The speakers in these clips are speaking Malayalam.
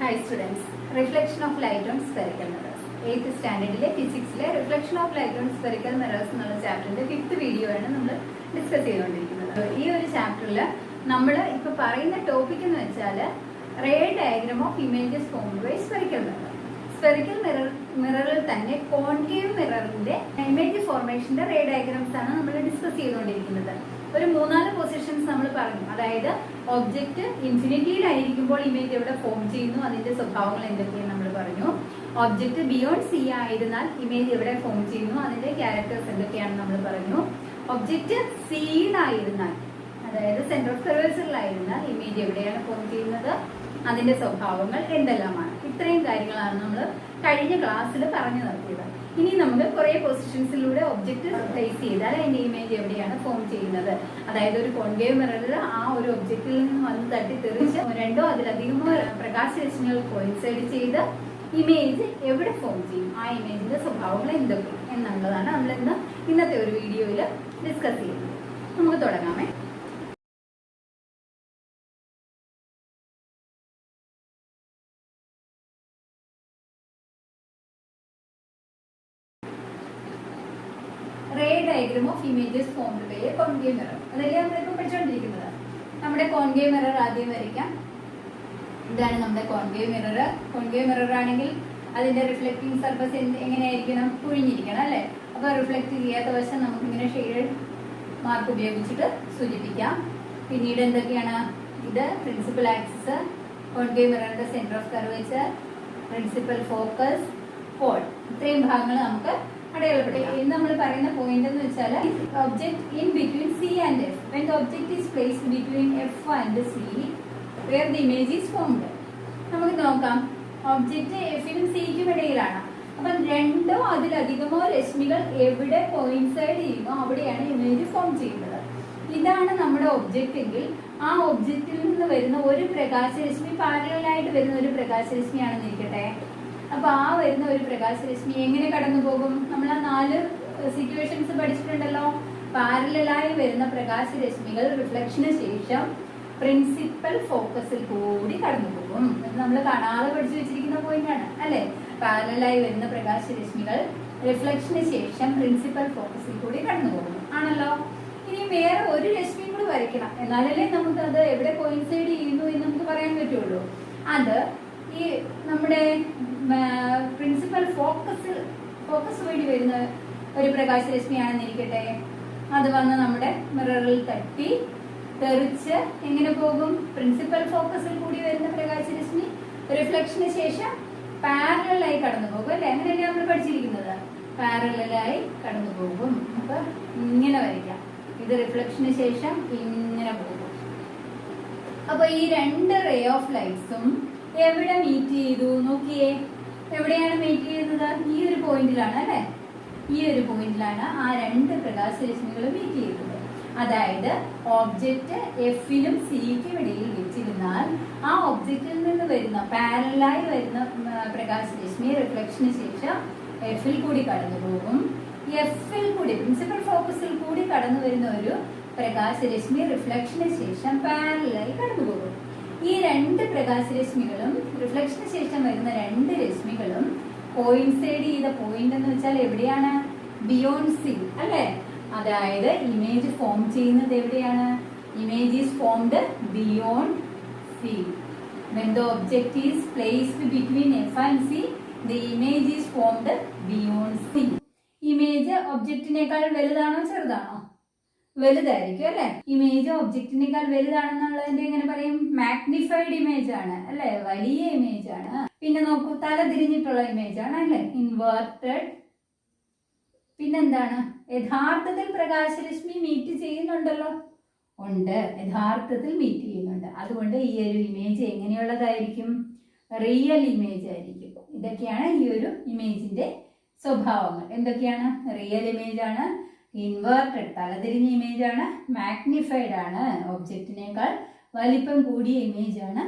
Hi students, reflection of light on spherical mirrors. 8th സ്റ്റാൻഡേർഡിലെ ഫിസിക്സിലെ reflection of light on spherical mirrors എന്നുള്ള ചാപ്റ്ററിന്റെ 5th വീഡിയോ ആണ് നമ്മൾ ഡിസ്കസ് ചെയ്തുകൊണ്ടിരിക്കുന്നത്. ഈ ഒരു ചാപ്റ്ററിൽ നമ്മൾ ഇപ്പോൾ പറയുന്ന ടോപ്പിക് എന്ന് വെച്ചാൽ ray diagram of images formed by spherical mirror. Spherical മിററിൽ തന്നെ കോൺകേവ് മിററിന്റെ ഇമേജ് ഫോർമേഷന്റെ റേ ഡയഗ്രാംസ് ആണ് നമ്മൾ ഡിസ്കസ് ചെയ്തുകൊണ്ടിരിക്കുന്നത്. ഒരു 3-4 പൊസിഷൻസ് നമ്മൾ പറഞ്ഞു. അതായത് ഒബ്ജക്റ്റ് ഇൻഫിനിറ്റിയിലായിരിക്കുമ്പോൾ ഇമേജ് എവിടെ ഫോം ചെയ്യുന്നു, അതിന്റെ സ്വഭാവങ്ങൾ എന്തൊക്കെയാണ് നമ്മൾ പറഞ്ഞു. ഒബ്ജക്റ്റ് ബിയോണ്ട് സി ആയിരുന്നാൽ ഇമേജ് എവിടെ ഫോം ചെയ്യുന്നു, അതിന്റെ ക്യാരക്ടേഴ്സ് എന്തൊക്കെയാണെന്ന് നമ്മൾ പറഞ്ഞു. ഒബ്ജക്റ്റ് സിയിലായിരുന്നാൽ, അതായത് സെന്റർ ഓഫ് കർവേച്ചറിലായിരുന്നാൽ ഇമേജ് എവിടെയാണ് ഫോം ചെയ്യുന്നത്, അതിന്റെ സ്വഭാവങ്ങൾ എന്തെല്ലാമാണ്. ഇത്രയും കാര്യങ്ങളാണ് നമ്മൾ കഴിഞ്ഞ ക്ലാസ്സിൽ പറഞ്ഞു നിർത്തിയത്. ഇനി നമുക്ക് കുറെ പൊസിഷൻസിലൂടെ ഒബ്ജക്റ്റ് പ്ലേസ് ചെയ്താൽ അതിന്റെ ഇമേജ് എവിടെയാണ് ഫോം ചെയ്യുന്നത്, അതായത് ഒരു കോൺകേവ് മിററിൽ ആ ഒരു ഒബ്ജക്റ്റിൽ നിന്ന് വന്ന് തട്ടിത്തെറിച്ച് 2 അതിലധികമോ പ്രകാശരശ്മികൾ കോയിൻസൈഡ് ചെയ്ത് ഇമേജ് എവിടെ ഫോം ചെയ്യും, ആ ഇമേജിന്റെ സ്വഭാവങ്ങൾ എന്തൊക്കെ എന്നുള്ളതാണ് നമ്മൾ ഇന്നത്തെ ഒരു വീഡിയോയിൽ ഡിസ്കസ് ചെയ്യുന്നത്. നമുക്ക് തുടങ്ങാമേ. Ray diagram of images formed by a concave mirror. അതല്ലേ നമ്മളിപ്പോൾ പഠിച്ചുകൊണ്ടിരിക്കുന്നത്. നമ്മുടെ കോൺകേവ് മിറർ ആദ്യം വരയ്ക്കാം. ഇതാണ് നമ്മുടെ കോൺകേവ് മിറർ. കോൺകേവ് മിറർ ആണെങ്കിൽ അതിന്റെ റിഫ്ലക്റ്റിംഗ് സർഫസ് എങ്ങനെയായിരിക്കണം, കുഴിഞ്ഞിരിക്കണം അല്ലേ. അപ്പോൾ റിഫ്ലക്ട് ചെയ്യാത്ത വശം നമുക്കിങ്ങനെ ഷെയ്ഡ് മാർക്ക് ഉപയോഗിച്ചിട്ട് സൂചിപ്പിക്കാം. പിന്നീട് എന്തൊക്കെയാണ്, ഇത് പ്രിൻസിപ്പൽ ആക്സിസ്, കോൺകേവ് മിററിന്റെ centre of curvature, principal focus, pole, ഇത്രയും ഭാഗങ്ങൾ നമുക്ക് അടയാളപ്പെടുത്താം. നമ്മൾ പറയുന്ന പോയിന്റ് എന്ന് വെച്ചാൽ object in between C and F. When the object is placed between F and C where the image is formed. നമുക്ക് നോക്കാം, ഒബ്ജക്ട് എഫിനും സിക്കും ഇടയിലാണ്. അപ്പം 2 അതിലധികമോ രശ്മികൾ എവിടെ കോയിൻസൈഡ് ചെയ്യുമോ അവിടെയാണ് ഇമേജ് ഫോം ചെയ്യുന്നത്. ഇതാണ് നമ്മുടെ ഒബ്ജക്റ്റ് എങ്കിൽ ആ ഒബ്ജക്റ്റിൽ നിന്ന് വരുന്ന ഒരു പ്രകാശരശ്മി പാരലായിട്ട് വരുന്ന ഒരു പ്രകാശരശ്മിയാണെന്നിരിക്കട്ടെ. അപ്പൊ ആ വരുന്ന ഒരു പ്രകാശരശ്മി എങ്ങനെ കടന്നു പോകും, നമ്മൾ ആ 4 സിറ്റുവേഷൻസ് പഠിച്ചിട്ടുണ്ടല്ലോ. പാരലായി വരുന്ന പ്രകാശരശ്മികൾ റിഫ്ലക്ഷന് ശേഷം പ്രിൻസിപ്പൽ ഫോക്കസിൽ കൂടി കടന്നു പോകും. നമ്മൾ കാണാതെ പഠിച്ചു വെച്ചിരിക്കുന്ന പോയിന്റ് ആണ് അല്ലെ. പാരലായി വരുന്ന പ്രകാശരശ്മികൾ റിഫ്ലക്ഷന് ശേഷം പ്രിൻസിപ്പൽ ഫോക്കസിൽ കൂടി കടന്നു പോകും ആണല്ലോ. ഇനി വേറെ ഒരു രശ്മിയും കൂടി വരയ്ക്കണം, എന്നാലല്ലേ നമുക്ക് അത് എവിടെ കോയിൻസൈഡ് ചെയ്യുന്നു എന്ന് നമുക്ക് പറയാൻ പറ്റുള്ളൂ. അത് ഈ നമ്മുടെ പ്രിൻസിപ്പൽ ഫോക്കസ് വഴി വരുന്ന ഒരു പ്രകാശരശ്മിയാണെന്നിരിക്കട്ടെ. അത് വന്ന് നമ്മുടെ മിററിൽ തട്ടി തെറിച്ച് എങ്ങനെ പോകും, പ്രിൻസിപ്പൽ ഫോക്കസിൽ കൂടി വരുന്ന പ്രകാശരശ്മി റിഫ്ലക്ഷന് ശേഷം പാരലായി കടന്നു പോകും അല്ലെ. അങ്ങനെയല്ലേ നമ്മൾ പഠിച്ചിരിക്കുന്നത്, പാരലായി കടന്നു പോകും. അപ്പൊ ഇങ്ങനെ വരയ്ക്കാം, ഇത് റിഫ്ലക്ഷന് ശേഷം ഇങ്ങനെ പോകും. അപ്പൊ ഈ 2 റേ ഓഫ് ലൈറ്റ്സും എവിടെ മീറ്റ് ചെയ്തു നോക്കിയേ. എവിടെയാണ് മീറ്റ് ചെയ്യുന്നത്, ഈ ഒരു പോയിന്റിലാണ് അല്ലെ. ഈ ഒരു പോയിന്റിലാണ് ആ 2 പ്രകാശരശ്മികൾ മീറ്റ് ചെയ്യുന്നത്. അതായത് ഒബ്ജക്റ്റ് എഫിനും സിക്കും ഇടയിൽ വെച്ചിരുന്നാൽ ആ ഒബ്ജക്റ്റിൽ നിന്ന് വരുന്ന പാരലായി വരുന്ന പ്രകാശരശ്മി റിഫ്ലക്ഷന് ശേഷം എഫിൽ കൂടി കടന്നു പോകും. എഫിൽ കൂടി പ്രിൻസിപ്പൽ ഫോക്കസിൽ കൂടി കടന്നു വരുന്ന ഒരു പ്രകാശരശ്മി റിഫ്ലക്ഷന് ശേഷം പാരലായി കടന്നു പോകും. ഈ 2 പ്രകാശരശ്മികളും റിഫ്ലക്ഷന് ശേഷം വരുന്ന 2 രശ്മികളും കോയിൻസൈഡ് ചെയ്ത പോയിന്റ് എന്ന് വെച്ചാൽ എവിടെയാണ്, ബിയോണ്ട് സി അല്ലെ. അതായത് ഇമേജ് ഫോം ചെയ്യുന്നത് എവിടെയാണ്, image is formed beyond C. When the object is placed between F and C, the image is formed beyond C. Image ഒബ്ജക്റ്റിനേക്കാൾ വലുതാണോ ചെറുതാണോ, വലുതായിരിക്കും അല്ലെ. ഇമേജ് ഒബ്ജക്റ്റിനേക്കാൾ വലുതാണെന്നുള്ളതിന്റെ എങ്ങനെ പറയും, മാഗ്നിഫൈഡ് ഇമേജ് ആണ് അല്ലെ, വലിയ ഇമേജ് ആണ്. പിന്നെ നോക്കൂ, തല തിരിഞ്ഞിട്ടുള്ള ഇമേജ് ആണ് അല്ലെ, ഇൻവേർട്ടഡ്. പിന്നെന്താണ്, യഥാർത്ഥത്തിൽ പ്രകാശരശ്മി മീറ്റ് ചെയ്യുന്നുണ്ടല്ലോ, ഉണ്ട്, യഥാർത്ഥത്തിൽ മീറ്റ് ചെയ്യുന്നുണ്ട്. അതുകൊണ്ട് ഈ ഒരു ഇമേജ് എങ്ങനെയുള്ളതായിരിക്കും, റിയൽ ഇമേജ് ആയിരിക്കും. ഇതൊക്കെയാണ് ഈ ഒരു ഇമേജിന്റെ സ്വഭാവങ്ങൾ. എന്തൊക്കെയാണ്, റിയൽ ഇമേജ് ആണ്, ഇൻവേർട്ടഡ് തലതിരിഞ്ഞ ഇമേജ് ആണ്, മാഗ്നിഫൈഡ് ആണ്, ഒബ്ജക്റ്റിനേക്കാൾ വലിപ്പം കൂടിയ ഇമേജ് ആണ്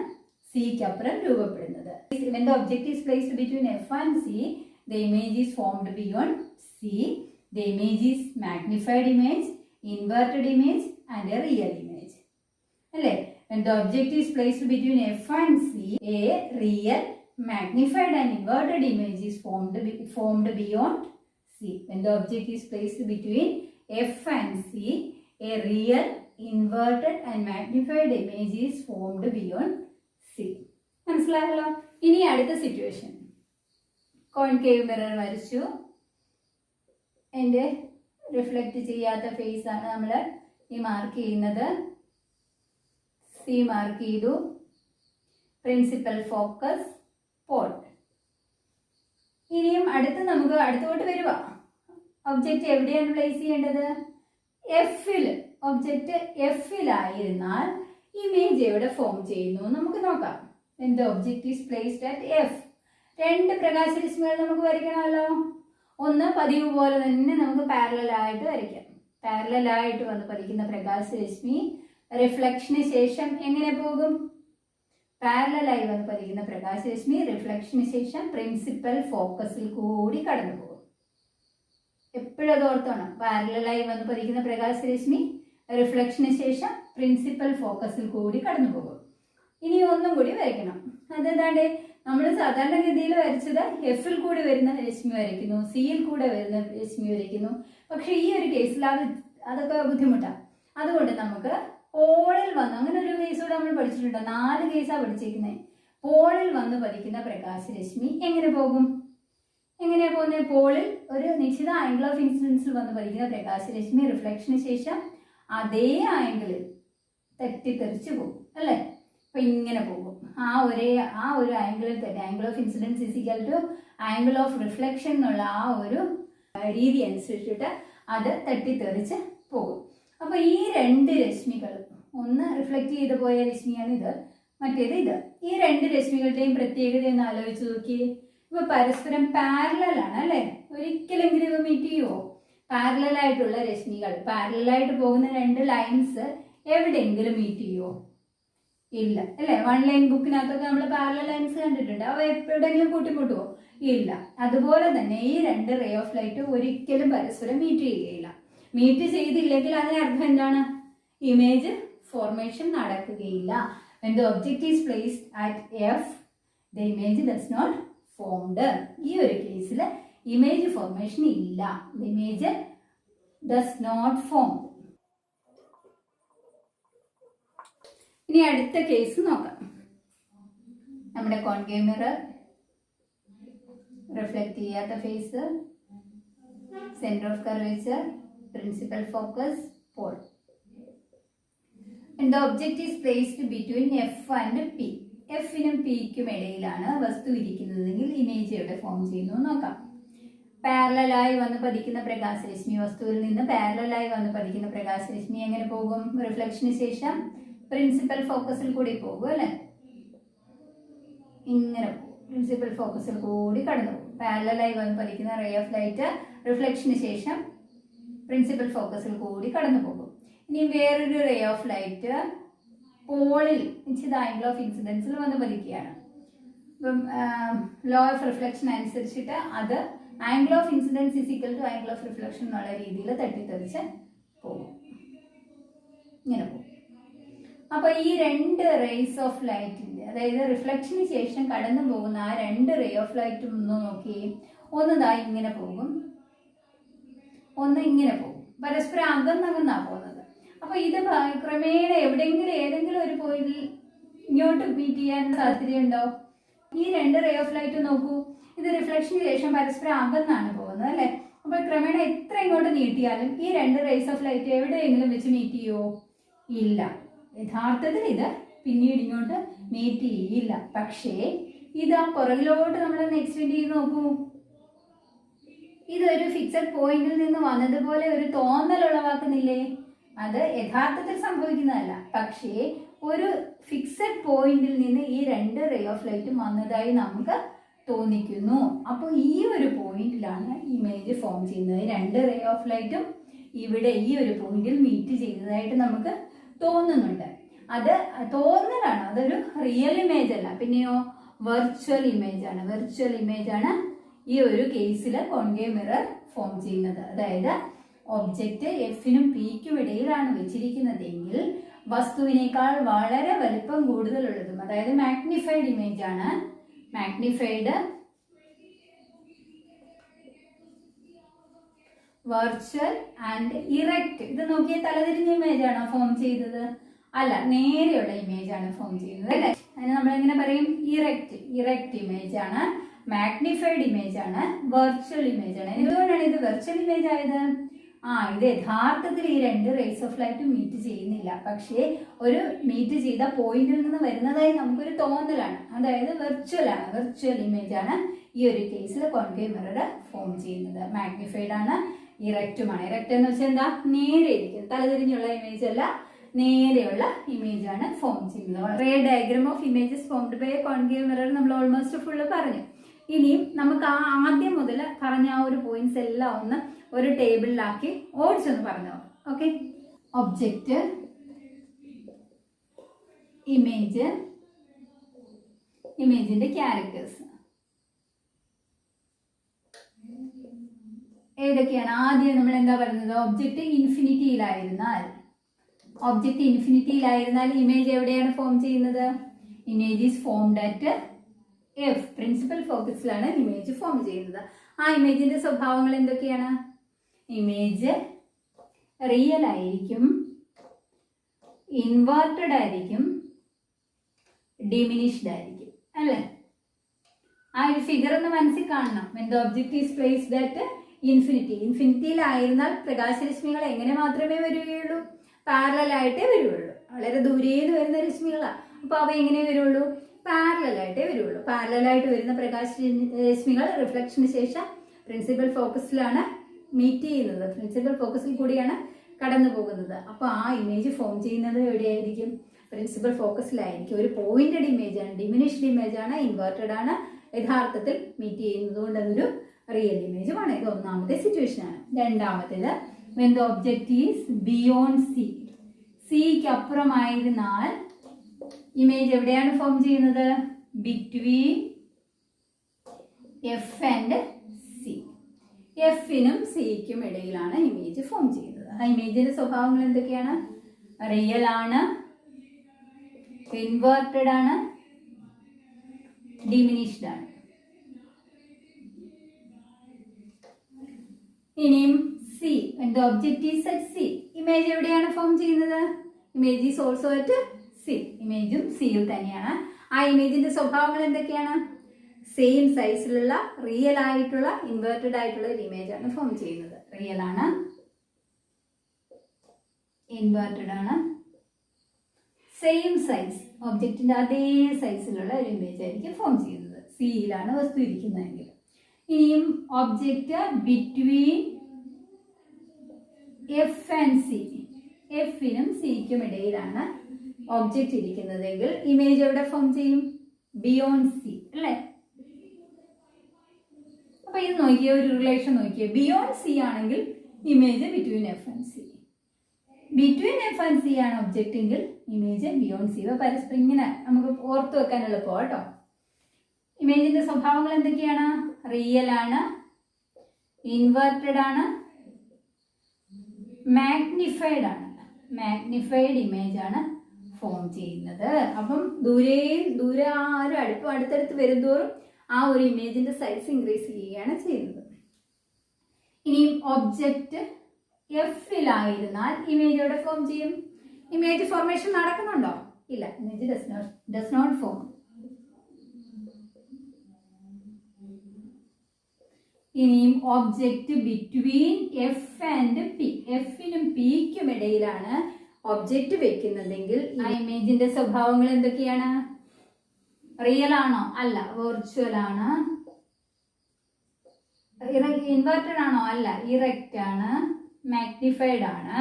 സിക്ക് അപ്പുറം രൂപപ്പെടുന്നത്. When the object is placed between F and C, the image is formed beyond C. The image is magnified image, inverted image and a real image. അല്ലേ. when the object is placed between F and C, a real magnified and inverted image is formed beyond C. When the object is placed between F and C, a real inverted and magnified image is formed beyond C. മനസ്സിലായല്ലോ. ഇനി അടുത്ത സിറ്റുവേഷൻ, കോൺകേവ് മിറർ വരച്ചു, എൻ്റെ റിഫ്ലക്റ്റ് ചെയ്യാത്ത ഫേസ് ആണ് നമ്മൾ ഈ മാർക്ക് ചെയ്യുന്നത്. സി മാർക്ക് ചെയ്തു. Principal focus pot. ഇനിയും നമുക്ക് അടുത്തോട്ട് വരുക. ഒബ്ജക്റ്റ് എവിടെയാണ് പ്ലേസ് ചെയ്യേണ്ടത്? എഫിൽ. ഒബ്ജക്റ്റ് എഫിലായിരുന്നാൽ ഇമേജ് എവിടെ ഫോം ചെയ്യുന്നു നമുക്ക് നോക്കാം. when the object is placed at F, രണ്ട് പ്രകാശരശ്മികൾ നമുക്ക് വരയ്ക്കണമല്ലോ. ഒന്ന് പതിവ് പോലെ തന്നെ നമുക്ക് പാരലൽ ആയിട്ട് വരയ്ക്കാം. പാരലൽ ആയിട്ട് വന്ന് പതിക്കുന്ന പ്രകാശരശ്മി റിഫ്ലക്ഷന് ശേഷം എങ്ങനെ പോകും? പാരലലായി വന്ന് പതിക്കുന്ന പ്രകാശരശ്മി റിഫ്ലക്ഷന് ശേഷം പ്രിൻസിപ്പൽ ഫോക്കസിൽ കൂടി കടന്നു പോകും. എപ്പോഴും അത് ഓർത്തോണം. പാരലലായി വന്ന് പതിക്കുന്ന പ്രകാശരശ്മി റിഫ്ലക്ഷന് ശേഷം പ്രിൻസിപ്പൽ ഫോക്കസിൽ കൂടി കടന്നു പോകും. ഇനി ഒന്നും കൂടി വരയ്ക്കണം. അതെന്താണ്ട് നമ്മൾ സാധാരണഗതിയിൽ വരച്ചത് എഫിൽ കൂടി വരുന്ന രശ്മി വരയ്ക്കുന്നു, സിയിൽ കൂടെ വരുന്ന രശ്മി വരയ്ക്കുന്നു. പക്ഷെ ഈ ഒരു കേസിൽ അതൊക്കെ ബുദ്ധിമുട്ടാണ്. അതുകൊണ്ട് നമുക്ക് പോളിൽ വന്ന്, അങ്ങനെ ഒരു കേസ് കൂടെ നമ്മൾ പഠിച്ചിട്ടുണ്ട്, 4 കേസാണ് പഠിച്ചിരിക്കുന്നത്. പോളിൽ വന്ന് പതിക്കുന്ന പ്രകാശരശ്മി എങ്ങനെ പോകും? എങ്ങനെയാ പോകുന്നത്? പോളിൽ ഒരു നിശ്ചിത ആംഗിൾ ഓഫ് ഇൻസിഡൻസിൽ വന്ന് പതിക്കുന്ന പ്രകാശരശ്മി റിഫ്ലക്ഷന് ശേഷം അതേ ആംഗിളിൽ തെറ്റിത്തെറിച്ച് പോകും അല്ലേ? അപ്പൊ ഇങ്ങനെ പോകും. ആ ഒരു ആംഗിളിൽ തന്നെ, angle of incidence is equal to angle of reflection എന്നുള്ള ആ ഒരു രീതി അനുസരിച്ചിട്ട് അത് തെറ്റിത്തെറിച്ച് പോകും. അപ്പൊ ഈ 2 രശ്മികൾ, ഒന്ന് റിഫ്ലക്ട് ചെയ്ത് പോയ രശ്മിയാണ് ഇത്, മറ്റേത് ഇത്. ഈ 2 രശ്മികളുടെയും പ്രത്യേകത ഒന്ന് ആലോചിച്ച് നോക്കി. ഇപ്പൊ പരസ്പരം പാരലലാണ് അല്ലെ? ഒരിക്കലെങ്കിലും ഇവ മീറ്റ് ചെയ്യുമോ? പാരലലായിട്ടുള്ള രശ്മികൾ, പാരലലായിട്ട് പോകുന്ന 2 ലൈൻസ് എവിടെയെങ്കിലും മീറ്റ് ചെയ്യുമോ? ഇല്ല അല്ലെ? 1 ലൈൻ ബുക്കിനകത്തൊക്കെ നമ്മൾ പാരലൽ ലൈൻസ് കണ്ടിട്ടുണ്ട്. അവ എവിടെയെങ്കിലും കൂട്ടിമുട്ടുമോ? ഇല്ല. അതുപോലെ തന്നെ ഈ 2 റേ ഓഫ് ലൈറ്റ് ഒരിക്കലും പരസ്പരം മീറ്റ് ചെയ്യുകയില്ല. മീറ്റ് ചെയ്തില്ലെങ്കിൽ അതിനർത്ഥം എന്താണ്? ഇമേജ് ഫോർമേഷൻ നടക്കുകയില്ല. when the object is placed at F, the image does not formed. ഈ ഒരു കേസിൽ ഇമേജ് ഫോർമേഷൻ ഇല്ല. the image does not form. ഇനി അടുത്ത കേസ് നോക്കാം. നമ്മുടെ കോൺകേവ് മിറർ, റിഫ്ലക്ട് ചെയ്യാത്ത face, centre of curvature, principal focus, pole. And the object is placed between F and P. എഫിനും പിക്കും ഇടയിലാണ് വസ്തു ഇരിക്കുന്നതെങ്കിൽ ഇമേജ് എവിടെ ഫോം ചെയ്യുന്നു നോക്കാം. പാരലലായി വന്ന് പതിക്കുന്ന പ്രകാശരശ്മി, വസ്തുവിൽ നിന്ന് പാരലലായി വന്ന് പതിക്കുന്ന പ്രകാശരശ്മി എങ്ങനെ പോകും? റിഫ്ലക്ഷന് ശേഷം പ്രിൻസിപ്പൽ ഫോക്കസിൽ കൂടി പോകും അല്ലെ? ഇങ്ങനെ പോകും. പ്രിൻസിപ്പൽ ഫോക്കസിൽ കൂടി കടന്നു പോകും. പാരലലായി വന്ന് പതിക്കുന്ന റേ ഓഫ് ലൈറ്റ് റിഫ്ലക്ഷന് ശേഷം പ്രിൻസിപ്പൽ ഫോക്കസിൽ കൂടി കടന്നു പോകും. ഇനി വേറൊരു റേ ഓഫ് ലൈറ്റ് പോളിൽ നിശ്ചിത ആംഗിൾ ഓഫ് ഇൻസിഡൻസിൽ വന്ന് പതിക്കുകയാണ്. ഇപ്പം ലോ ഓഫ് റിഫ്ലക്ഷൻ അനുസരിച്ചിട്ട് അത് angle of incidence is equal to angle of reflection എന്നുള്ള രീതിയിൽ തട്ടിത്തെറിച്ച് പോകും. ഇങ്ങനെ പോകും. അപ്പൊ ഈ 2 റേസ് ഓഫ് ലൈറ്റിന്റെ, അതായത് റിഫ്ലക്ഷന് ശേഷം കടന്നു പോകുന്ന ആ 2 റേ ഓഫ് ലൈറ്റ് ഒന്ന് നോക്കി. ഒന്ന് ദാ ഇങ്ങനെ പോകും, ഒന്ന് ഇങ്ങനെ പോകും. പരസ്പരം അകന്നകന്നാ പോകുന്നത്. അപ്പൊ ഇത് ക്രമേണ എവിടെയെങ്കിലും ഏതെങ്കിലും ഒരു പോയിന്റിൽ ഇങ്ങോട്ട് മീറ്റ് ചെയ്യാൻ സാധ്യതയുണ്ടോ? ഈ 2 റേ ഓഫ് ലൈറ്റ് നോക്കൂ. ഇത് റിഫ്ലക്ഷന് ശേഷം പരസ്പരം അകന്നാണ് പോകുന്നത് അല്ലെ? അപ്പൊ ക്രമേണ എത്ര ഇങ്ങോട്ട് നീട്ടിയാലും ഈ 2 റേസ് ഓഫ് ലൈറ്റ് എവിടെയെങ്കിലും വെച്ച് മീറ്റ് ചെയ്യുമോ? ഇല്ല. യഥാർത്ഥത്തിൽ ഇത് പിന്നീട് ഇങ്ങോട്ട് മീറ്റ് ചെയ്യില്ല. പക്ഷേ ഇത് ആ പുറകിലോട്ട് നമ്മളൊന്ന് എക്സ്റ്റെൻഡ് ചെയ്ത് നോക്കൂ. ഇതൊരു ഫിക്സഡ് പോയിന്റിൽ നിന്ന് വന്നതുപോലെ ഒരു തോന്നൽ ഉളവാക്കുന്നില്ലേ? അത് യഥാർത്ഥത്തിൽ സംഭവിക്കുന്നതല്ല, പക്ഷേ ഒരു ഫിക്സഡ് പോയിന്റിൽ നിന്ന് ഈ 2 റേ ഓഫ് ലൈറ്റും വന്നതായി നമുക്ക് തോന്നിക്കുന്നു. അപ്പോൾ ഈ ഒരു പോയിന്റിലാണ് ഇമേജ് ഫോം ചെയ്യുന്നത്. 2 റേ ഓഫ് ലൈറ്റും ഇവിടെ ഈ ഒരു പോയിന്റിൽ മീറ്റ് ചെയ്തതായിട്ട് നമുക്ക് തോന്നുന്നുണ്ട്. അത് തോന്നലാണ്, അതൊരു റിയൽ ഇമേജ് അല്ല. പിന്നെയോ വെർച്വൽ ഇമേജ് ആണ്. വെർച്വൽ ഇമേജ് ആണ് ഈ ഒരു കേസിൽ കോൺകേവ് മിറർ ഫോം ചെയ്യുന്നത്. അതായത് ഒബ്ജക്റ്റ് എഫിനും പിക്കും ഇടയിലാണ് വെച്ചിരിക്കുന്നതെങ്കിൽ വസ്തുവിനേക്കാൾ വളരെ വലിപ്പം കൂടുതലുള്ളതും, അതായത് മാഗ്നിഫൈഡ് ഇമേജ് ആണ്. Magnified virtual and erect. ഇത് നോക്കിയ തലതിരിഞ്ഞ ഇമേജ് ആണോ ഫോം ചെയ്തത്? അല്ല, നേരെയുള്ള ഇമേജ് ആണ് ഫോം ചെയ്യുന്നത് അല്ലേ? അതിന് നമ്മൾ എങ്ങനെ പറയും? ഇറക്റ്റ് ഇമേജ് ആണ്, മാഗ്നിഫൈഡ് ഇമേജ് ആണ്, വെർച്വൽ ഇമേജ് ആണ്. എന്തുകൊണ്ടാണ് ഇത് വെർച്വൽ ഇമേജ് ആയത്? ഇത് യഥാർത്ഥത്തിൽ ഈ രണ്ട് റേസ് ഓഫ് ലൈറ്റ് മീറ്റ് ചെയ്യുന്നില്ല, പക്ഷേ ഒരു മീറ്റ് ചെയ്ത പോയിന്റിൽ നിന്ന് വരുന്നതായി നമുക്കൊരു തോന്നലാണ്. അതായത് വെർച്വൽ ഇമേജ് ആണ് ഈ ഒരു കേസിൽ കോൺകേവ് മിറർ ഫോം ചെയ്യുന്നത്. മാഗ്നിഫൈഡ് ആണ്, ഇറക്റ്റുമാണ്. ഇറക്റ്റ് എന്ന് വെച്ചാൽ എന്താ? നേരെ ഇരിക്കുന്നത്, തലതിരിഞ്ഞുള്ള ഇമേജ് അല്ല, നേരെയുള്ള ഇമേജ് ആണ് ഫോം ചെയ്യുന്നത്. Ray diagram of images formed by concave mirror നമ്മൾ ഓൾമോസ്റ്റ് ഫുള്ള് പറഞ്ഞു. ഇനിയും നമുക്ക് ആദ്യം മുതൽ പറഞ്ഞ ആ ഒരു പോയിന്റ്സ് എല്ലാം ഒന്ന് ഒരു ടേബിളിലാക്കി ഓടിച്ചൊന്ന് പറഞ്ഞു. ഓക്കെ, ഒബ്ജക്റ്റ്, ഇമേജ്, ഇമേജിന്റെ ക്യാരക്ടേഴ്സ് ഏതൊക്കെയാണ്? ആദ്യം നമ്മൾ എന്താ പറയുന്നത്? ഒബ്ജക്റ്റ് ഇൻഫിനിറ്റിയിലായിരുന്നാൽ ഇമേജ് എവിടെയാണ് ഫോം ചെയ്യുന്നത്? Image is formed at F, principal ഫോക്കസിലാണ് ഇമേജ് ഫോം ചെയ്യുന്നത്. ആ ഇമേജിന്റെ സ്വഭാവങ്ങൾ എന്തൊക്കെയാണ്? ഇമേജ് റിയൽ ആയിരിക്കും, ഇൻവേർട്ടഡ് ആയിരിക്കും, ഡിമിനിഷ്ഡ് ആയിരിക്കും അല്ലേ? ആ ഒരു ഫിഗർ ഒന്ന് മനസ്സിൽ കാണണം. when the object is placed at ഇൻഫിനിറ്റിയിലായിരുന്നാൽ പ്രകാശരശ്മികൾ എങ്ങനെ മാത്രമേ വരികയുള്ളൂ? പാരലൽ ആയിട്ടേ വരുള്ളൂ. വളരെ ദൂരേന്ന് വരുന്ന രശ്മികളാണ്. അപ്പൊ അവ എങ്ങനെ വരുള്ളൂ? പാരലലായിട്ടേ വരുള്ളൂ. പാരലലായിട്ട് വരുന്ന പ്രകാശരശ്മികൾ റിഫ്ലക്ഷന് ശേഷം പ്രിൻസിപ്പൽ ഫോക്കസിലാണ് മീറ്റ് ചെയ്യുന്നത്, പ്രിൻസിപ്പൽ ഫോക്കസിൽ കൂടിയാണ് കടന്നു പോകുന്നത്. അപ്പൊ ആ ഇമേജ് ഫോം ചെയ്യുന്നത് എവിടെയായിരിക്കും? പ്രിൻസിപ്പൽ ഫോക്കസിലായിരിക്കും. ഒരു പോയിന്റഡ് ഇമേജ് ആണ്, ഡിമിനിഷ്ഡ് ഇമേജ് ആണ്, ഇൻവേർട്ടഡ് ആണ്. യഥാർത്ഥത്തിൽ മീറ്റ് ചെയ്യുന്നത് കൊണ്ട് അതൊരു റിയൽ ഇമേജുമാണ്. ഇത് ഒന്നാമത്തെ സിറ്റുവേഷൻ ആണ്. രണ്ടാമത്തേത് when the object is beyond C, സിക്ക് അപ്പുറമായിരുന്നാൽ ഇമേജ് എവിടെയാണ് ഫോം ചെയ്യുന്നത്? Between F and C. എഫിനും സിക്കും ഇടയിലാണ് ഇമേജ് ഫോം ചെയ്യുന്നത്. ആ ഇമേജിന്റെ സ്വഭാവങ്ങൾ എന്തൊക്കെയാണ്? റിയൽ ആണ്, ഇൻവേർട്ടഡ് ആണ്, ഡിമിനിഷ്ഡ് ആണ്. ഇനിയും C, when the object is at C, image എവിടെയാണ് ഫോം ചെയ്യുന്നത്? Image is also at C, ഇമേജും സിയിൽ തന്നെയാണ്. ആ ഇമേജിന്റെ സ്വഭാവങ്ങൾ എന്തൊക്കെയാണ്? സെയിം സൈസിലുള്ള റിയൽ ആയിട്ടുള്ള ഇൻവേർട്ടഡ് ആയിട്ടുള്ള ഒരു ഇമേജ് ആണ് ഫോം ചെയ്യുന്നത്. റിയൽ ആണ്, ഇൻവേർട്ടഡ് ആണ്, സെയിം സൈസ്, ഒബ്ജക്റ്റിന്റെ അതേ സൈസിലുള്ള ഒരു ഇമേജ് ആയിരിക്കും ഫോം ചെയ്യുന്നത്. സിയിലാണ് വസ്തു ഇരിക്കുന്നതെങ്കിൽ. ഇനിയും object between F and C, എഫിനും സിക്കും ഇടയിലാണ് ഒബ്ജക്റ്റ് ഇരിക്കുന്നതെങ്കിൽ ഇമേജ് എവിടെ ഫോം ചെയ്യും? ബിയോണ്ട് സി അല്ലേ? അപ്പൊ ഇത് നോക്കിയ ഒരു റിലേഷൻ നോക്കിയേ. ബിയോണ്ട് സി ആണെങ്കിൽ image between F and C, between F and C ആണ് ഒബ്ജക്റ്റ് എങ്കിൽ ഇമേജ് ബിയോണ്ട് സി. പരസ്പരം ഇങ്ങനെ നമുക്ക് ഓർത്തു വെക്കാൻ എളുപ്പം കേട്ടോ. ഇമേജിന്റെ സ്വഭാവങ്ങൾ എന്തൊക്കെയാണ്? റിയൽ ആണ്, ഇൻവേർട്ടഡ് ആണ്, മാഗ്നിഫൈഡ് ആണ്. മാഗ്നിഫൈഡ് ഇമേജ് ആണ് ഫോം ചെയ്യുന്നത്. അപ്പം ദൂരെ ആ ഒരു അടുത്തടുത്ത് വരുന്തോറും ആ ഒരു ഇമേജിന്റെ സൈസ് ഇൻക്രീസ് ചെയ്യുകയാണ് ചെയ്യുന്നത്. ഇനിയും ഒബ്ജക്റ്റ് എഫിലായിരുന്നാൽ ഇമേജ് എവിടെ ഫോം ചെയ്യും? ഇമേജ് ഫോർമേഷൻ നടക്കുന്നുണ്ടോ? ഇല്ല, ഇമേജ് ഡസ് നോട്ട് ഫോം. ഇനിയും object between F and P, എഫിനും പിക്കും ഇടയിലാണ് ഒബ്ജക്റ്റ് വെക്കുന്നതെങ്കിൽ ആ ഇമേജിന്റെ സ്വഭാവങ്ങൾ എന്തൊക്കെയാണ്? റിയൽ ആണോ? അല്ല, വെർച്വൽ ആണ്. ഇൻവേർട്ടഡ് ആണോ? അല്ല, ഇറക്റ്റ് ആണ്, മാഗ്നിഫൈഡ് ആണ്.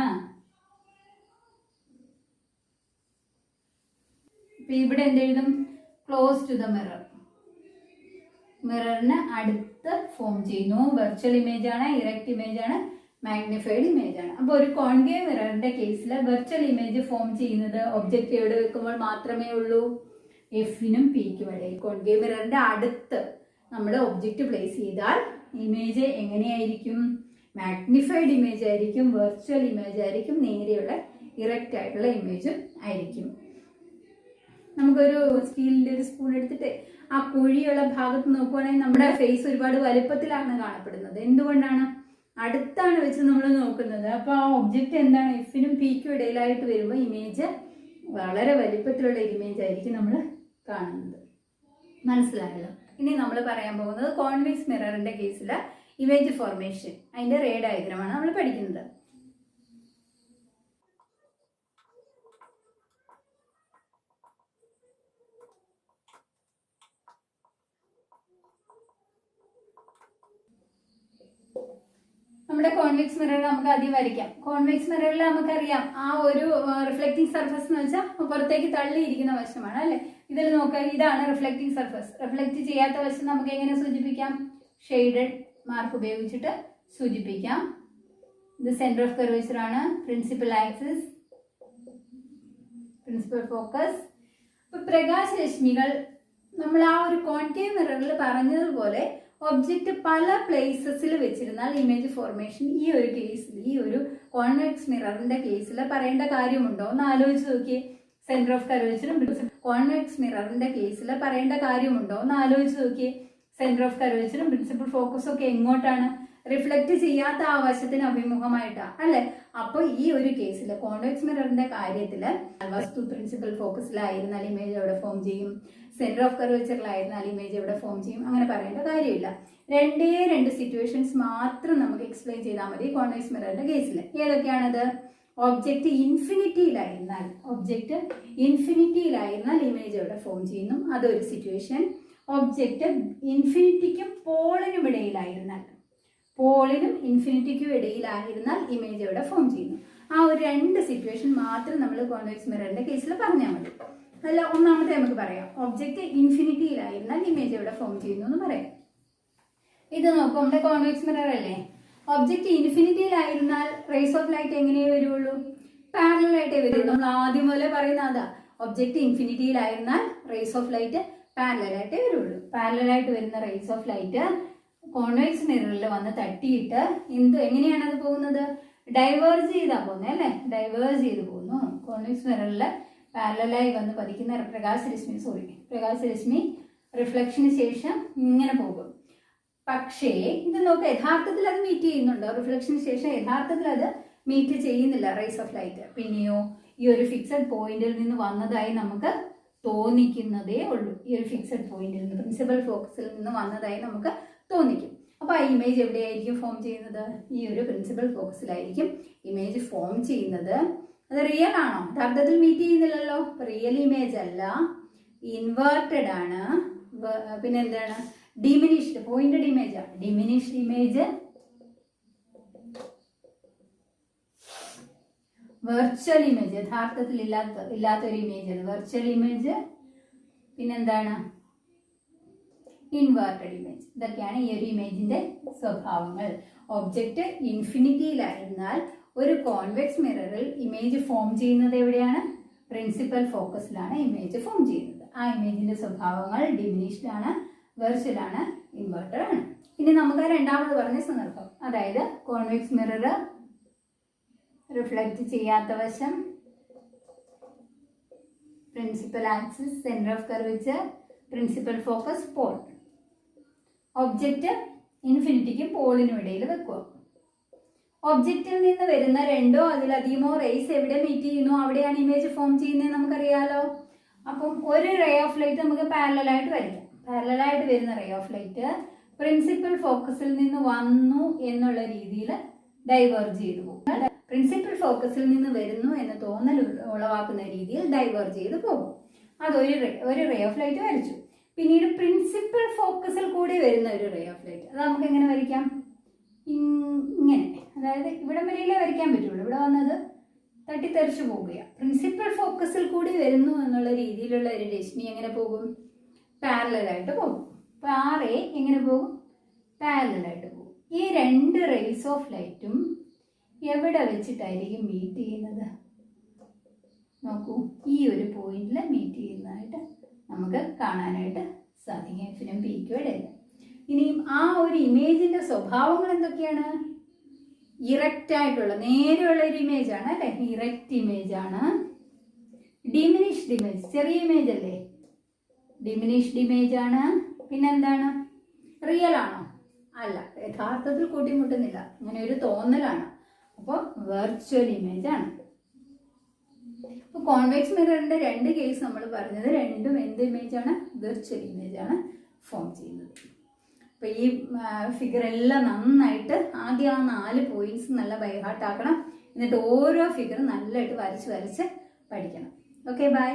ഇവിടെ എന്തെഴുതും? ക്ലോസ് ടു ദ മിറർ, മിററിന് അടുത്ത് ഫോം ചെയ്യുന്നു. വെർച്വൽ ഇമേജ് ആണ്, ഇറക്റ്റ് ഇമേജ് ആണ്, മാഗ്നിഫൈഡ് ഇമേജ് ആണ്. അപ്പോൾ ഒരു കോൺകേവ് മിററിന്റെ കേസിൽ വെർച്വൽ ഇമേജ് ഫോം ചെയ്യുന്നത് ഒബ്ജക്റ്റ് എവിടെ വെക്കുമ്പോൾ മാത്രമേ ഉള്ളൂ? എഫിനും പിക്കും ഇടയിൽ. കോൺകേവ് മിററിന്റെ അടുത്ത് നമ്മൾ ഒബ്ജക്റ്റ് പ്ലേസ് ചെയ്താൽ ഇമേജ് എങ്ങനെയായിരിക്കും? മാഗ്നിഫൈഡ് ഇമേജ് ആയിരിക്കും, വെർച്വൽ ഇമേജ് ആയിരിക്കും, നേരെയുള്ള ഇറക്റ്റ് ആയിട്ടുള്ള ഇമേജും ആയിരിക്കും. നമുക്കൊരു സ്റ്റീലിന്റെ ഒരു സ്പൂൺ എടുത്തിട്ട് ആ കുഴിയുള്ള ഭാഗത്ത് നോക്കുവാണെങ്കിൽ നമ്മുടെ ഫേസ് ഒരുപാട് വലുപ്പത്തിലാണ് കാണപ്പെടുന്നത്. എന്തുകൊണ്ടാണ്? അടുത്താണ് വെച്ച് നമ്മൾ നോക്കുന്നത്. അപ്പോൾ ആ ഒബ്ജക്റ്റ് എന്താണ്, എഫിനും പിക്കും ഇടയിലായിട്ട് വരുമ്പോൾ ഇമേജ് വളരെ വലിപ്പത്തിലുള്ള ഇമേജ് ആയിരിക്കും നമ്മൾ കാണുന്നത്. മനസ്സിലായല്ലോ? ഇനി നമ്മൾ പറയാൻ പോകുന്നത് കോൺവെക്സ് മിററിന്റെ കേസിൽ ഇമേജ് ഫോർമേഷൻ, അതിന്റെ റേ ഡയഗ്രമാണ് നമ്മൾ പഠിക്കുന്നത്. നമ്മുടെ കോൺവെക്സ് മിറർ നമുക്ക് ആദ്യം വരയ്ക്കാം. കോൺവെക്സ് മിററിൽ നമുക്കറിയാം ആ ഒരു റിഫ്ലക്റ്റിംഗ് സർഫസ് എന്ന് വെച്ചാൽ പുറത്തേക്ക് തള്ളിയിരിക്കുന്ന വശമാണ് അല്ലെ. ഇതിൽ നോക്കുക, ഇതാണ് റിഫ്ലക്റ്റിംഗ് സർഫസ്. റിഫ്ലക്റ്റ് ചെയ്യാത്ത വശം നമുക്ക് എങ്ങനെ സൂചിപ്പിക്കാം? ഷെയ്ഡഡ് മാർക്ക് ഉപയോഗിച്ചിട്ട് സൂചിപ്പിക്കാം. ഇത് സെന്റർ ഓഫ് കർവേച്ചർ ആണ്, പ്രിൻസിപ്പൽ ആക്സിസ്, പ്രിൻസിപ്പൽ ഫോക്കസ്. ഇപ്പൊ പ്രകാശരശ്മികൾ നമ്മൾ ആ ഒരു കോൺകേവ് മിററിൽ പറഞ്ഞതുപോലെ ഒബ്ജക്റ്റ് പല പ്ലേസസിൽ വെച്ചിരുന്നാൽ ഇമേജ് ഫോർമേഷൻ ഈ ഒരു കേസിൽ, ഈ ഒരു കോൺവെക്സ് മിററിന്റെ കേസിൽ പറയേണ്ട കാര്യമുണ്ടോ എന്ന് ആലോചിച്ച് നോക്കിയേ. സെന്റർ ഓഫ് കർവേച്ചറും കോൺവെക്സ് മിററിന്റെ കേസിൽ പറയേണ്ട കാര്യമുണ്ടോ എന്ന് ആലോചിച്ച് നോക്കിയേ. സെന്റർ ഓഫ് കർവേച്ചറും പ്രിൻസിപ്പൽ ഫോക്കസും ഒക്കെ എങ്ങോട്ടാണ്? റിഫ്ലക്ട് ചെയ്യാത്ത ആ വശത്തിന് അഭിമുഖമായിട്ടാണ് അല്ലെ. അപ്പോൾ ഈ ഒരു കേസിൽ കോൺവെക്സ് മിററിന്റെ കാര്യത്തിൽ വസ്തു പ്രിൻസിപ്പൽ ഫോക്കസിലായിരുന്നാൽ ഇമേജ് എവിടെ ഫോം ചെയ്യും, സെന്റർ ഓഫ് കർവേച്ചറിലായിരുന്നാൽ ഇമേജ് എവിടെ ഫോം ചെയ്യും, അങ്ങനെ പറയേണ്ട കാര്യമില്ല. രണ്ട് സിറ്റുവേഷൻസ് മാത്രം നമുക്ക് എക്സ്പ്ലെയിൻ ചെയ്താൽ മതി കോൺവെക്സ് മിററിന്റെ കേസിൽ. ഏതൊക്കെയാണത്? ഒബ്ജക്റ്റ് ഇൻഫിനിറ്റിയിലായിരുന്നാൽ ഇമേജ് എവിടെ ഫോം ചെയ്യുന്നു, അതൊരു സിറ്റുവേഷൻ. ഒബ്ജക്റ്റ് ഇൻഫിനിറ്റിക്കും പോളിനും ഇടയിലായിരുന്നാൽ ഇമേജ് എവിടെ ഫോം ചെയ്യുന്നു. ആ ഒരു രണ്ട് സിറ്റുവേഷൻ മാത്രം നമ്മൾ കോൺവെക്സ് മിററിന്റെ കേസിൽ പറഞ്ഞാൽ മതി. അല്ല, ഒന്നാമത്തെ നമുക്ക് പറയാം, ഒബ്ജക്റ്റ് ഇൻഫിനിറ്റിയിലായിരുന്നാൽ ഇമേജ് എവിടെ ഫോം ചെയ്യുന്നു എന്ന് പറയാം. ഇത് നോക്കും, നമ്മുടെ കോൺവെക്സ് മിറർ അല്ലേ. ഒബ്ജക്റ്റ് ഇൻഫിനിറ്റിയിലായിരുന്നാൽ റേസ് ഓഫ് ലൈറ്റ് എങ്ങനെയേ വരുള്ളൂ? പാരലൽ ആയിട്ടേ വരുള്ളൂ. നമ്മൾ ആദ്യം പോലെ പറയുന്ന അതാ, ഒബ്ജക്റ്റ് ഇൻഫിനിറ്റിയിലായിരുന്നാൽ റേസ് ഓഫ് ലൈറ്റ് പാരലൽ ആയിട്ടേ വരുള്ളൂ. പാരലൽ ആയിട്ട് വരുന്ന റേസ് ഓഫ് ലൈറ്റ് കോൺവെക്സ് മിററിൽ വന്ന് തട്ടിയിട്ട് എങ്ങനെയാണ് അത് പോകുന്നത്? ഡൈവേർജ് ചെയ്താ പോകുന്നത് അല്ലെ. ഡൈവേർജ് ചെയ്ത് പോകുന്നു. കോൺവെക്സ് മിററിൽ പാരലലായി വന്ന് പതിക്കുന്ന പ്രകാശരശ്മി റിഫ്ലക്ഷന് ശേഷം ഇങ്ങനെ പോകും. പക്ഷേ ഇത് നോക്കുക, യഥാർത്ഥത്തിൽ അത് മീറ്റ് ചെയ്യുന്നുണ്ടോ? റിഫ്ലക്ഷന് ശേഷം യഥാർത്ഥത്തിൽ അത് മീറ്റ് ചെയ്യുന്നില്ല റേസ് ഓഫ് ലൈറ്റ്. പിന്നെയോ ഈ ഒരു ഫിക്സഡ് പോയിന്റിൽ നിന്ന് വന്നതായി നമുക്ക് തോന്നിക്കുന്നതേ ഉള്ളൂ. ഈ ഒരു ഫിക്സഡ് പോയിന്റിൽ നിന്ന്, പ്രിൻസിപ്പൽ ഫോക്കസിൽ നിന്ന് വന്നതായി നമുക്ക് തോന്നിക്കും. അപ്പൊ ആ ഇമേജ് എവിടെയായിരിക്കും ഫോം ചെയ്യുന്നത്? ഈ ഒരു പ്രിൻസിപ്പൽ ഫോക്കസിലായിരിക്കും ഇമേജ് ഫോം ചെയ്യുന്നത്. അത് റിയൽ ആണോ? യഥാർത്ഥത്തിൽ മീറ്റ് ചെയ്യുന്നില്ലല്ലോ. റിയൽ ഇമേജ് അല്ല, ഇൻവേർട്ടഡ് ആണ്. പിന്നെ എന്താണ്? ഡിമിനിഷ്ഡ് പോയിന്റഡ് ഇമേജ് ആണ്. ഡിമിനിഷ്ഡ് ഇമേജ്, വെർച്വൽ ഇമേജ്, യഥാർത്ഥത്തിൽ ഇല്ലാത്തൊരു ഇമേജ് ആണ് വെർച്വൽ ഇമേജ്. പിന്നെന്താണ്? Inverted image. ഇതൊക്കെയാണ് ഈ ഒരു ഇമേജിന്റെ സ്വഭാവങ്ങൾ. ഒബ്ജക്റ്റ് ഇൻഫിനിറ്റിയിലായിരുന്നാൽ ഒരു കോൺവെക്സ് മിററിൽ ഇമേജ് ഫോം ചെയ്യുന്നത് എവിടെയാണ്? പ്രിൻസിപ്പൽ ഫോക്കസിലാണ് ഇമേജ് ഫോം ചെയ്യുന്നത്. ആ ഇമേജിന്റെ സ്വഭാവങ്ങൾ ഡിമിനിഷ്ഡ് ആണ്, വെർച്വൽ ആണ്, ഇൻവേർട്ടഡ് ആണ്. ഇനി നമുക്ക് രണ്ടാമത് പറഞ്ഞ സന്ദർഭം, അതായത് കോൺവെക്സ് മിറർ റിഫ്ലക്റ്റ് ചെയ്യാത്ത വശം, principal axis, centre of curvature, principal focus, pole. Object ഇൻഫിനിറ്റിക്കും പോളിനും ഇടയിൽ വെക്കുക. ഒബ്ജക്റ്റിൽ നിന്ന് വരുന്ന രണ്ടോ അതിലധികമോ റേസ് എവിടെ മീറ്റ് ചെയ്യുന്നു അവിടെയാണ് ഇമേജ് ഫോം ചെയ്യുന്നത് നമുക്കറിയാലോ. അപ്പം ഒരു റേ ഓഫ് ലൈറ്റ് നമുക്ക് പാരലലായിട്ട് വരയ്ക്കാം. പാരലലായിട്ട് വരുന്ന റേ ഓഫ് ലൈറ്റ് പ്രിൻസിപ്പൽ ഫോക്കസിൽ നിന്ന് വന്നു എന്നുള്ള രീതിയിൽ ഡൈവേർജ് ചെയ്തു പോകും. പ്രിൻസിപ്പൽ ഫോക്കസിൽ നിന്ന് വരുന്നു എന്ന് തോന്നൽ ഉളവാക്കുന്ന രീതിയിൽ ഡൈവേർജ് ചെയ്ത് പോകും. ഒരു റേ ഓഫ് ലൈറ്റ് വരച്ചു. പിന്നീട് പ്രിൻസിപ്പൽ ഫോക്കസിൽ കൂടി വരുന്ന ഒരു റേ ഓഫ് ലൈറ്റ്, അത് നമുക്ക് എങ്ങനെ വരയ്ക്കാം? ഇങ്ങനെ, അതായത് ഇവിടം വരെയല്ലേ വരയ്ക്കാൻ പറ്റുള്ളൂ. ഇവിടെ വന്നത് തട്ടിത്തെറിച്ചു പോവുകയാണ്. പ്രിൻസിപ്പൽ ഫോക്കസിൽ കൂടി വരുന്നു എന്നുള്ള രീതിയിലുള്ള ഒരു രശ്മി എങ്ങനെ പോകും? പാരലലായിട്ട് പോകും. അപ്പോൾ ആ റേ എങ്ങനെ പോകും? പാരലലായിട്ട് പോകും. ഈ രണ്ട് റേസ് ഓഫ് ലൈറ്റും എവിടെ വെച്ചിട്ടായിരിക്കും മീറ്റ് ചെയ്യുന്നത്? നോക്കൂ, ഈ ഒരു പോയിന്റിൽ മീറ്റ് ചെയ്യുന്നതായിട്ട് നമുക്ക് കാണാനായിട്ട് സാധിക്കും. എഫിനും പിക്കും ഇടയിൽ. ഇനിയും ആ ഒരു ഇമേജിന്റെ സ്വഭാവങ്ങൾ എന്തൊക്കെയാണ്? ഇറക്റ്റ് ആയിട്ടുള്ള നേരെയുള്ള ഒരു ഇമേജ് ആണ് അല്ലെ, ഇറക്റ്റ് ഇമേജ് ആണ്. ഡിമിനിഷ്ഡ് ഇമേജ് ചെറിയ ഇമേജ് അല്ലേ, ഡിമിനിഷ്ഡ് ഇമേജ് ആണ്. പിന്നെന്താണ്, റിയൽ ആണോ? അല്ല, യഥാർത്ഥത്തിൽ കൂട്ടിമുട്ടുന്നില്ല, അങ്ങനെ ഒരു തോന്നലാണ്. അപ്പോൾ വെർച്വൽ ഇമേജ് ആണ്. അപ്പോൾ കോൺവെക്സ് മിററിന്റെ രണ്ട് കേസ് നമ്മൾ പറഞ്ഞത് രണ്ടും എന്ത് ഇമേജ് ആണ്, വെർച്വൽ ഇമേജ് ആണ് ഫോം ചെയ്യുന്നത്. അപ്പോൾ ഈ ഫിഗർ എല്ലാം നന്നായിട്ട് ആദ്യം ആ 4 പോയിന്റ്സ് നല്ല ബൈഹാർട്ട് ആക്കണം. എന്നിട്ട് ഓരോ ഫിഗർ നല്ലതായിട്ട് വരച്ച് പഠിക്കണം. Okay, by.